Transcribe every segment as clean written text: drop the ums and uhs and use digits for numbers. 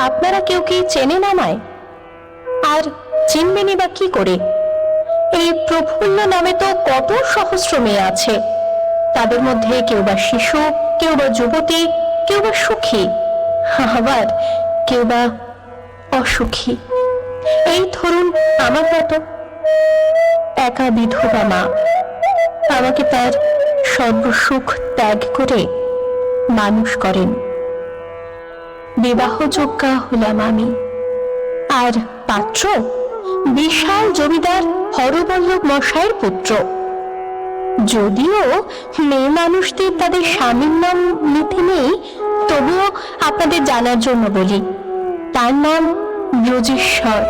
আপনারা কেউ কি চেনেন আমায়? আর চিনবেনই বা কি করে? এই প্রফুল্ল নামে তো কত সহস্র মেয়ে আছে। তাদের মধ্যে কেউ বা শিশু, কেউ বা যুবতী, কেউ বা সুখী, আবার কেউ বা অসুখী। এই ধরুন আমার মতো একা বিধবা মা। আমাকে তার সর্বসুখ ত্যাগ করে মানুষ করেন। বিবাহযোগ্যা হলাম আমি। আর পাত্র বিশাল জমিদার হরবল্লভ মশাইয়ের পুত্র। যদিও মেয়ে মানুষদের তাদের স্বামীর নাম নিতে নেই, তবুও আপনাদের জানার জন্য বলি, তার নাম ব্রজেশ্বর।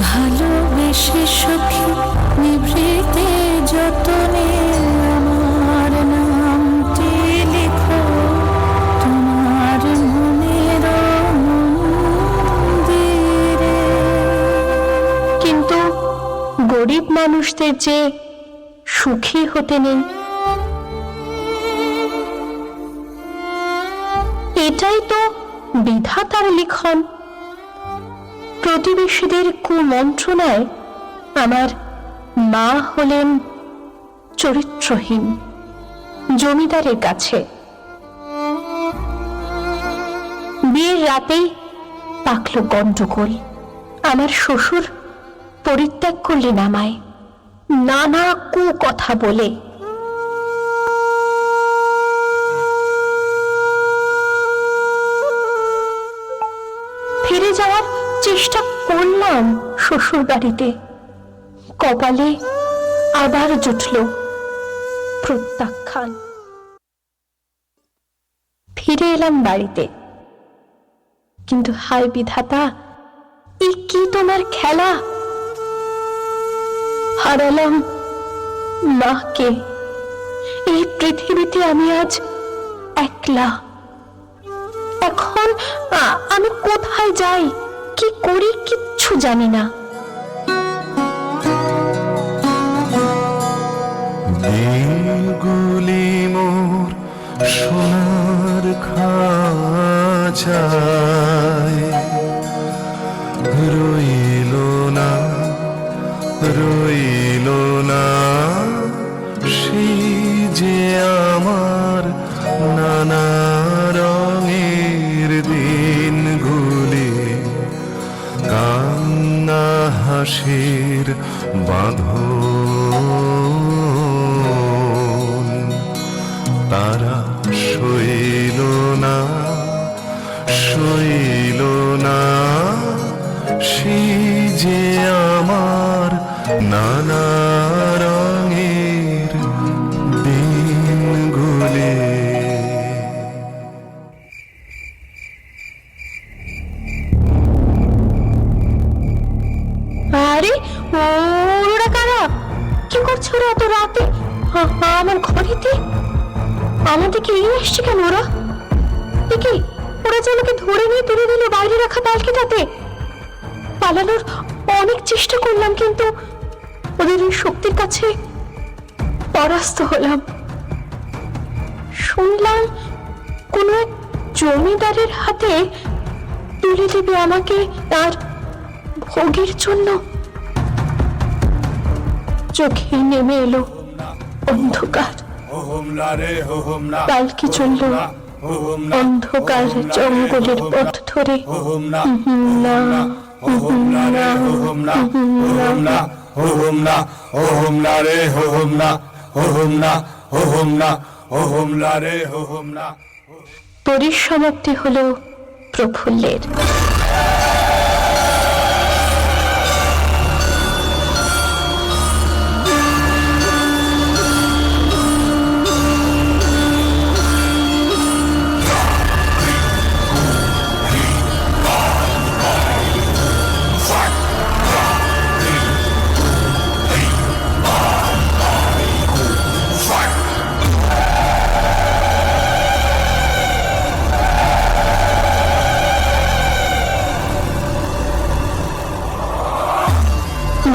ভালোবেসে সখী নিভৃতে যতনে আমার নামটি লিখো তোমার মনের মন্দিরে। কিন্তু গরিব মানুষদের যে সুখী হতে নেই, এটাই তো বিধাতার লিখন। প্রতিবেশীদের কুমন্ত্রণায় আমার মা হলেন চরিত্রহীন জমিদারের কাছে। বিয়ের রাতেই পাকল গন্ডগোল। আমার শ্বশুর পরিত্যাগ করলেন আমায় নানা কুকথা বলে। ফিরে যাওয়ার চেষ্টা করলাম শ্বশুর বাড়িতে, কপালে আবার জুটল প্রত্যাখ্যান। ফিরে এলাম বাড়িতে, কিন্তু হায় বিধাতা, এ কি তোমার খেলা! হারালাম মাকে। এই পৃথিবীতে আমি আজ একলা। এখন আমি কোথায় যাই, কি করি, কিচ্ছু জানি না। দিনগুলি মোর সোনার খাঁচায় রইল না, রইল না সেই যে আমার নানা রঙের দিনগুলি, কান্না হাসির বাঁধন তারা সইল না, সইল না সেই যে আমার নানা রঙের দিনগুলি। আরে ওরা কারা? কি করছে ওরা এত রাতে আমার ঘরেতে? আমাদেরকে নিয়ে এসছে কেন ওরা? কি ওরা যে আমাকে ধরে নিয়ে তুলে দিল বাইরে রাখা পালকিটাতে। পালানোর অনেক চেষ্টা করলাম, কিন্তু ওদের এই শক্তির কাছে পরাস্ত হলাম। শুনলাম কোন এক জমিদারের হাতে তুলে দেবে আমাকে তার ভোগের জন্য। চোখে নেমে এলো অন্ধকার। পালকি চলল অন্ধকার জঙ্গলের পথ ধরে। না, পরিসমাপ্তি হলো প্রফুল্লের।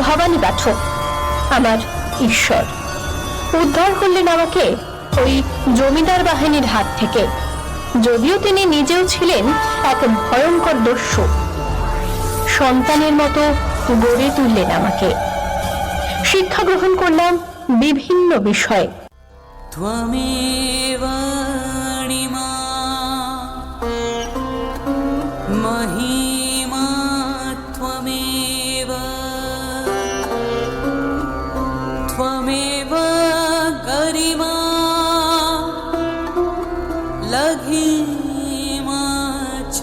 ভবানী পাঠক আমার ঈশ্বর উদ্ধার করলেন আমাকে ওই জমিদার বাহিনীর হাত থেকে, যদিও তিনি নিজেও ছিলেন এক ভয়ঙ্কর দস্যু। সন্তানের মতো গড়ে তুললেন আমাকে, শিক্ষা গ্রহণ করলাম বিভিন্ন বিষয়। ত্বমেব ণিমা মহিমা ত্বমেব ত্বমেব গরিমা লঘিমা চ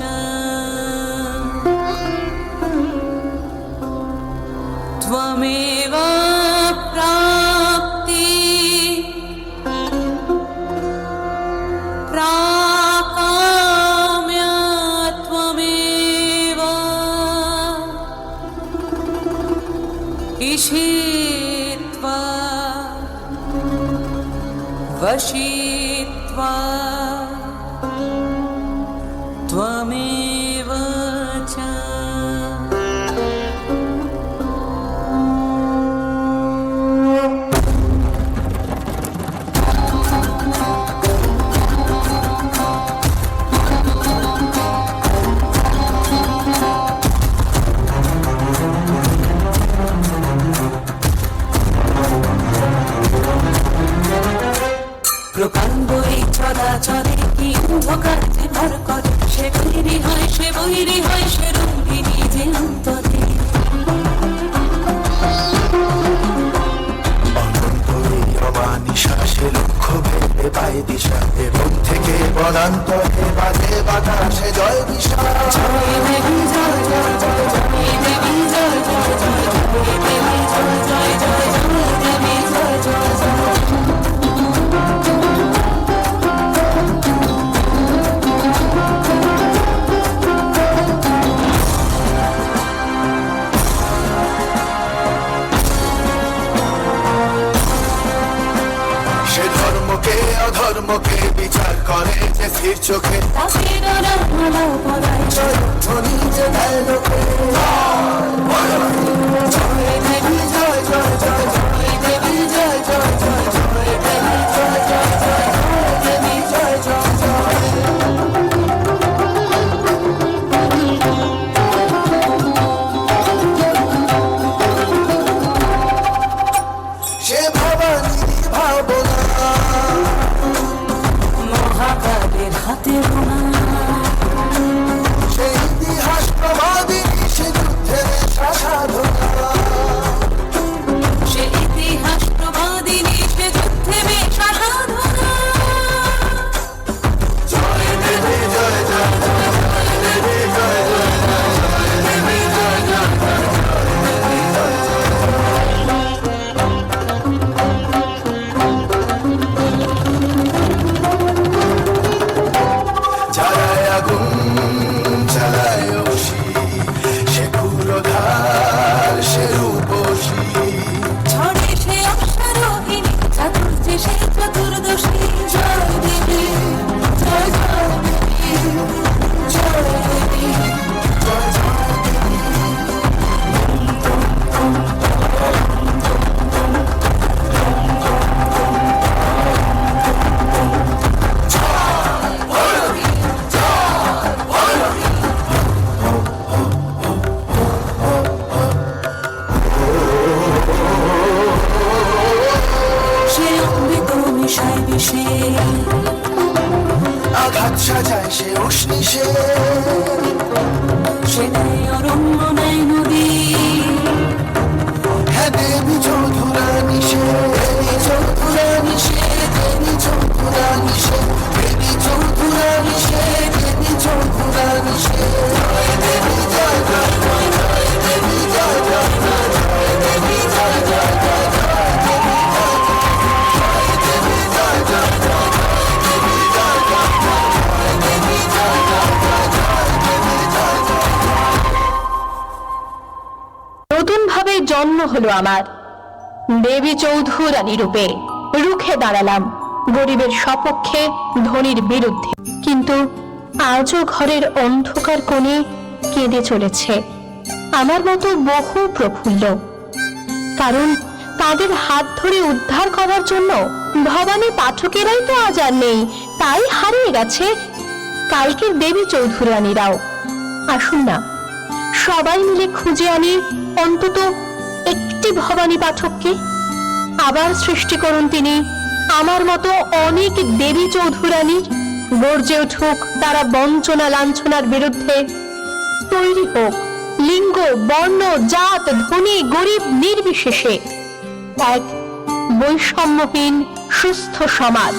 ত্বমেব প্রাপ্তি प्राकाम्य त्वमेव ईशित्वा वशित्वा त्वमेव च প্রকাণ্ড এই চরাচরে কি অন্ধকার যে ভর করে, সে বৈরী হয় সে বৈরী হয় সে রঙ্গিনী যে অন্তরে। নিঃশ্বাসে লক্ষ্য ভেবে পায় দিশা, এবং থেকে বনান্তরে বাজে বাতাসে জয় দিশা। জয় দেবী জয় জয় জয় জয় দেবী জয় জয় জয় জয় দেবী জয় জয় জয় জয় দেবী জয় জয় জয়। সে ধর্মকে অধর্মকে বিচার করে যে স্থির চোখে, তাকে ডরার মালা পরায় ধ্বনি যে দেয় লোকে। জয় দেবী জয় জয় জয় জয় দেবী জয় জয় জয় জয় দেবী জয় জয় জয় জয় দেবী জয় জয় জয়। সে ভবানী ভাবনা মহাকালের হাতে গোনা, সে ইতিহাস প্রমাদিনী, সে যুদ্ধের সাধনা। সে মিশায় মিশে আঘাত সাজায় সে উষ্ণিসে সে নেয় অরণ্য নেয় নদী হ্যাঁ দেবী চৌধুরানী সে দেবী চৌধুরানী সে দেবী চৌধুরানী সে দেবী চৌধুরানী সে দেবী চৌধুরানী সে জয় দেবী জয় জয় জয় জয় দেবী জয় জয় জয় জয় দেবী জয় জয় জয় জয় দেবী জয় জয় দেবী জয় জয় জয় জয় দেবী জয় জয় জয় জয় দেবী জয় জয় জয় জয় দেবী জয় জয়। নতুন ভাবে জন্ম হলো আমার, দেবী চৌধুরানী রূপে রুখে দাঁড়ালাম গরিবের সপক্ষে, ধনীর বিরুদ্ধে। কিন্তু আজও ঘরের অন্ধকার কোণে কেঁদে চলেছে আমার মতো বহু প্রফুল্ল, কারণ তাদের হাত ধরে উদ্ধার করার জন্য ভবানী পাঠকেরাই তো আজ আর নেই, তাই হারিয়ে গেছে কালকের দেবী চৌধুরানীরাও। আসুন না সবাই মিলে খুঁজে আনি অন্তত একটি ভবানী পাঠককে, আবার সৃষ্টি করুন তিনি আমার মতো অনেক দেবী চৌধুরানীর। গর্জে উঠুক তারা বঞ্চনা লাঞ্ছনার বিরুদ্ধে। তৈরি হোক লিঙ্গ বর্ণ জাত ধনী গরিব নির্বিশেষে এক বৈষম্যহীন সুস্থ সমাজ।